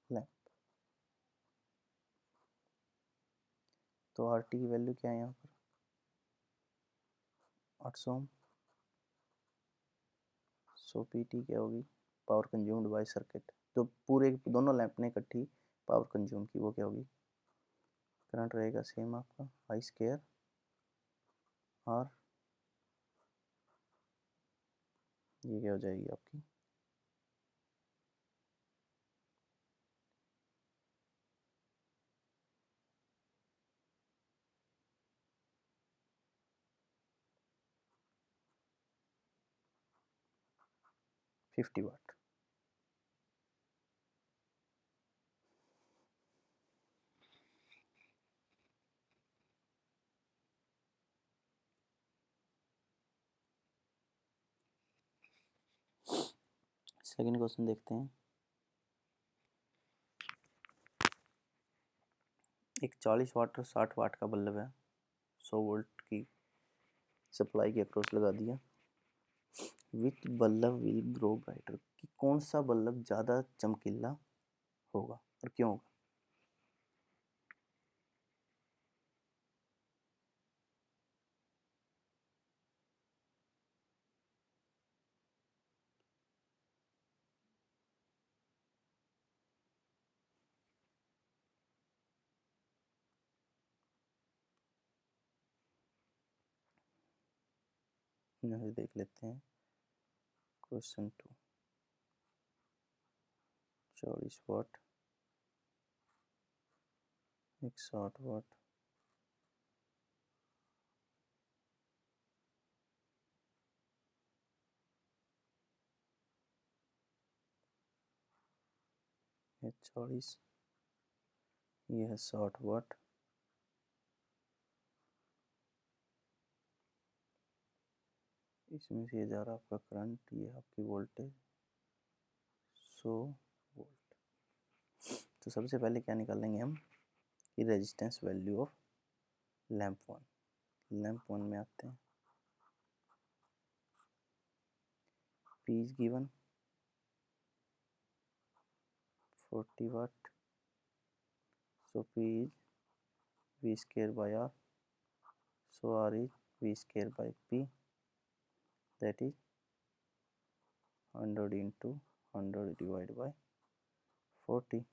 lamp. तो RT की value क्या है यहाँ पर? 800 ओम। सो PT क्या होगी? पावर कंज्यूम्ड बाय सर्किट, तो पूरे दोनों लैंप ने इकट्ठी पावर कंज्यूम की, वो क्या होगी? करंट रहेगा सेम आपका I स्क्वायर R। ये क्या हो जाएगी आपकी? 50 वाट। सेकंड क्वेश्चन देखते हैं। एक 40 वाट और 60 वाट का बल्ब है, 100 वोल्ट की सप्लाई के अक्रॉस लगा दिया। विच बल्ब विल ग्रो ब्राइटर, कि कौन सा बल्ब ज़्यादा चमकीला होगा और क्यों होगा? यहाँ देख लेते हैं क्वेश्चन 2। 40 वाट, एक 60 वाट, ये 40, ये है 60 वाट। इसमें से ये जा रहा है आपका करंट, ये आपकी वोल्टेज 100 वोल्ट। तो सबसे पहले क्या निकालेंगे हम कि resistance value of lamp one. Lamp one में आते हैं, P is given 40 watt, so P is V square by R, so R is V square by P, that is 100 into 100 divided by 40,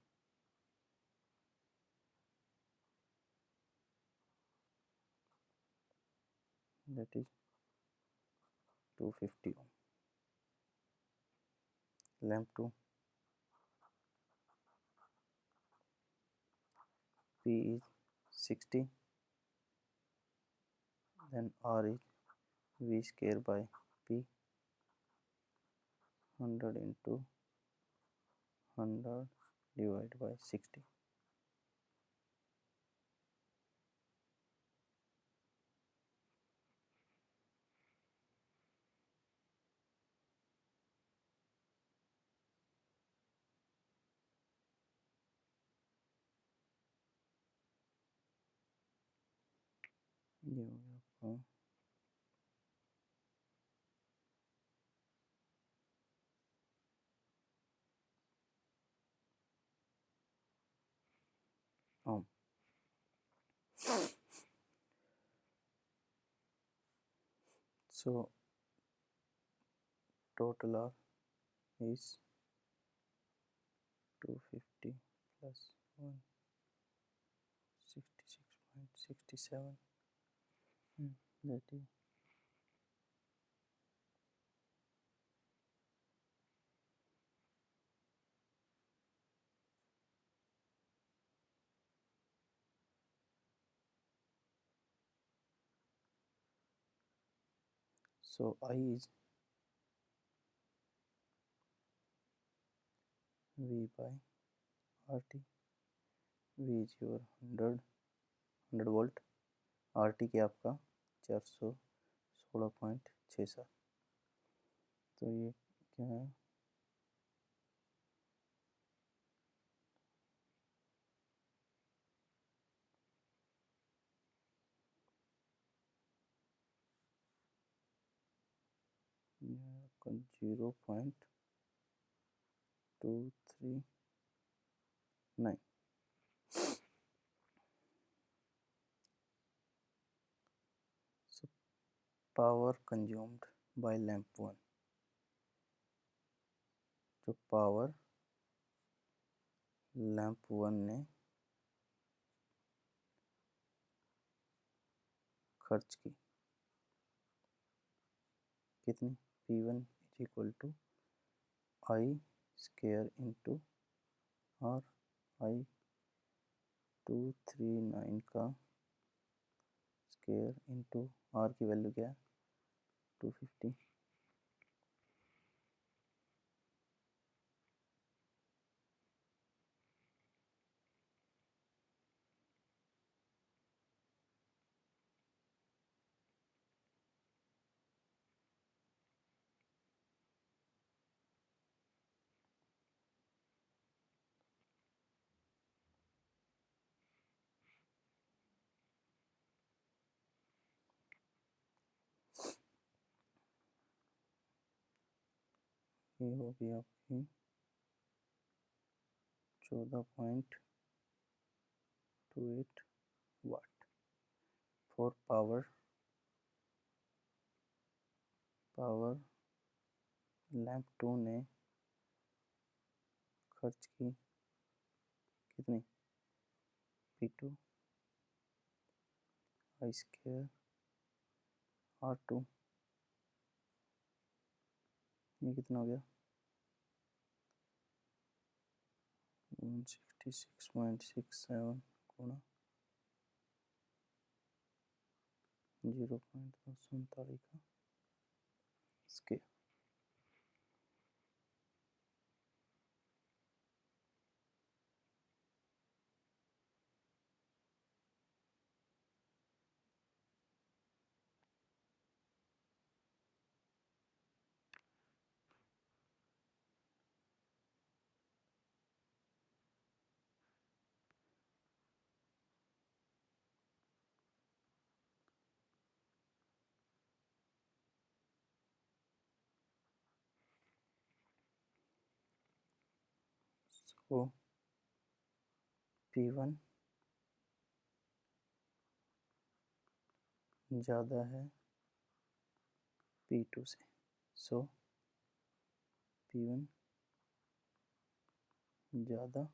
that is 250 ohm. Lamp 2, P is 60, then R is V square by P, 100 into 100 divided by 60. ये हो गया आपका ohm. So total R is 250 plus 166.67, that is so I is V by RT. V is your 100 volt, RT के आपका 416.67। तो ये क्या है, आपका 0.239। So power consumed by lamp 1, जो पावर लैंप 1 ने खर्च की कितनी, P1 is equal to I square into R, I 239 का स्क्वायर इंटू आर की वैल्यू क्या है 250, ये होगी आपकी 14.28 वाट फॉर पावर लैंप 2 ने खर्च की कितनी P2 I स्क्वायर R2, ये कितना हो गया 166.67 गुणा 0.247 का स्क्वायर। तो P1 ज़्यादा है P2 से, सो P1 ज़्यादा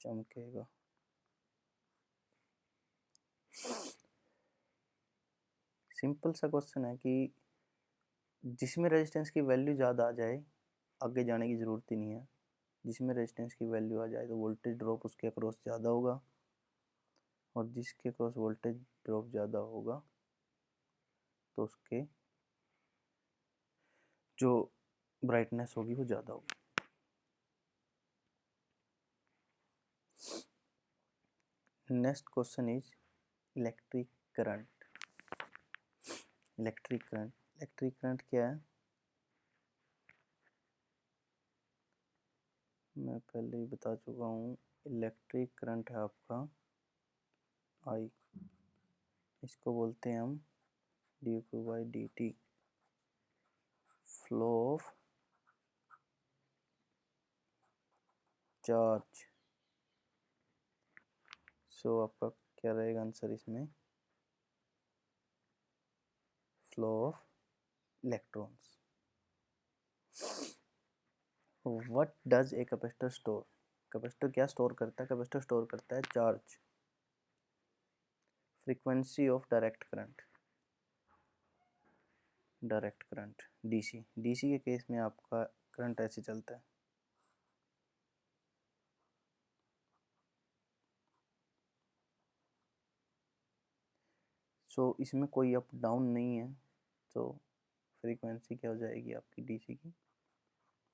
चमकेगा। सिंपल सा क्वेश्चन है कि जिसमें रेजिस्टेंस की वैल्यू ज़्यादा आ जाए आगे जाने की ज़रूरत ही नहीं है, जिसमें रेजिस्टेंस की वैल्यू आ जाए तो वोल्टेज ड्रॉप उसके अक्रॉस ज़्यादा होगा, और जिसके अक्रॉस वोल्टेज ड्रॉप ज़्यादा होगा तो उसके जो ब्राइटनेस होगी वो ज़्यादा होगी। Next question is electric current. Electric current क्या है, मैं पहले ही बता चुका हूँ। इलेक्ट्रिक करंट है आपका I, इसको बोलते हैं हम dq/dt, फ्लो ऑफ चार्ज। सो आपका क्या रहेगा आंसर इसमें, flow of electrons. What does a capacitor store, capacitor क्या स्टोर करता है, कैपेसिटर स्टोर करता है charge. Frequency of direct current DC के केस में आपका करंट ऐसे चलता है, सो इसमें कोई अप डाउन नहीं है, तो फ्रीक्वेंसी क्या हो जाएगी आपकी डीसी की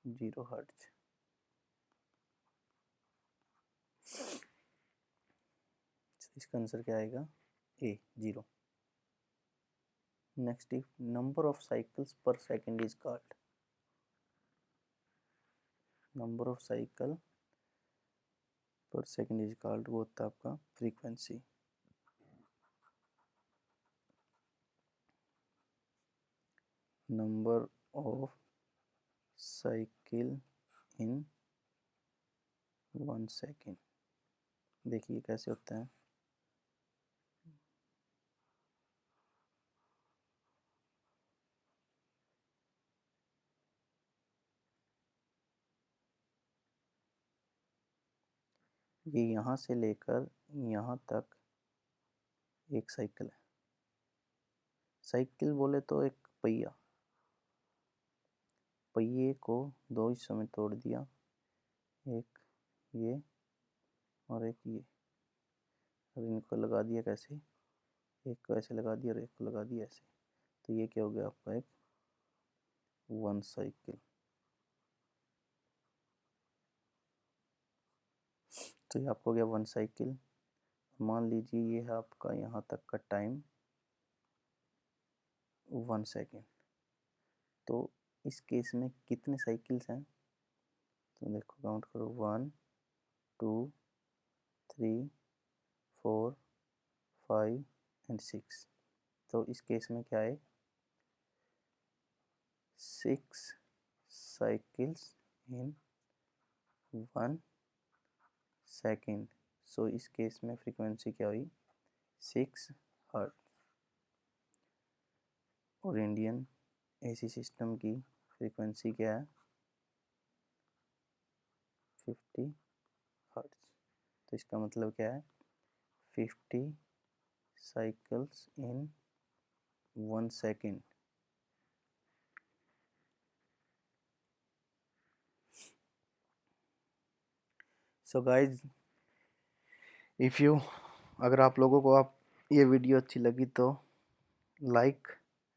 0 हर्ट्ज। इसका आंसर क्या आएगा a 0। Next if number of cycles per second is called, number of cycle per second is called वो होता है आपका frequency. Number of cycle in 1 second, देखिए कैसे होता है। ये यहाँ से लेकर यहाँ तक एक साइकिल है। साइकिल बोले तो एक पहिया, पहिए को दो हिस्सों में तोड़ दिया, एक ये और एक ये, और इनको लगा दिया कैसे, एक को ऐसे लगा दिया और एक को लगा दिया ऐसे, तो ये क्या हो गया आपका एक 1 साइकिल। तो ये आपको हो गया 1 साइकिल। मान लीजिए ये है आपका यहाँ तक का टाइम 1 सेकेंड, तो इस केस में कितने साइकिल्स हैं, तो देखो काउंट करो 1 2 3 4 5 एंड 6। तो इस केस में क्या है 6 cycles in 1 सेकेंड। सो इस केस में फ्रीक्वेंसी क्या हुई 6 हर्ट्ज। और इंडियन एसी सिस्टम की फ्रीक्वेंसी क्या है 50 हर्ट्ज। तो इसका मतलब क्या है 50 cycles in 1 second. So guys अगर आप लोगों को ये वीडियो अच्छी लगी तो like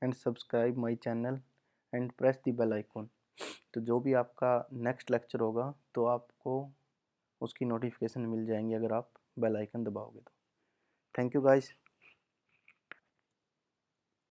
and subscribe my channel and press the bell icon. तो जो भी आपका नेक्स्ट लेक्चर होगा तो आपको उसकी नोटिफिकेशन मिल जाएंगी अगर आप बेल आइकन दबाओगे तो। Thank you guys.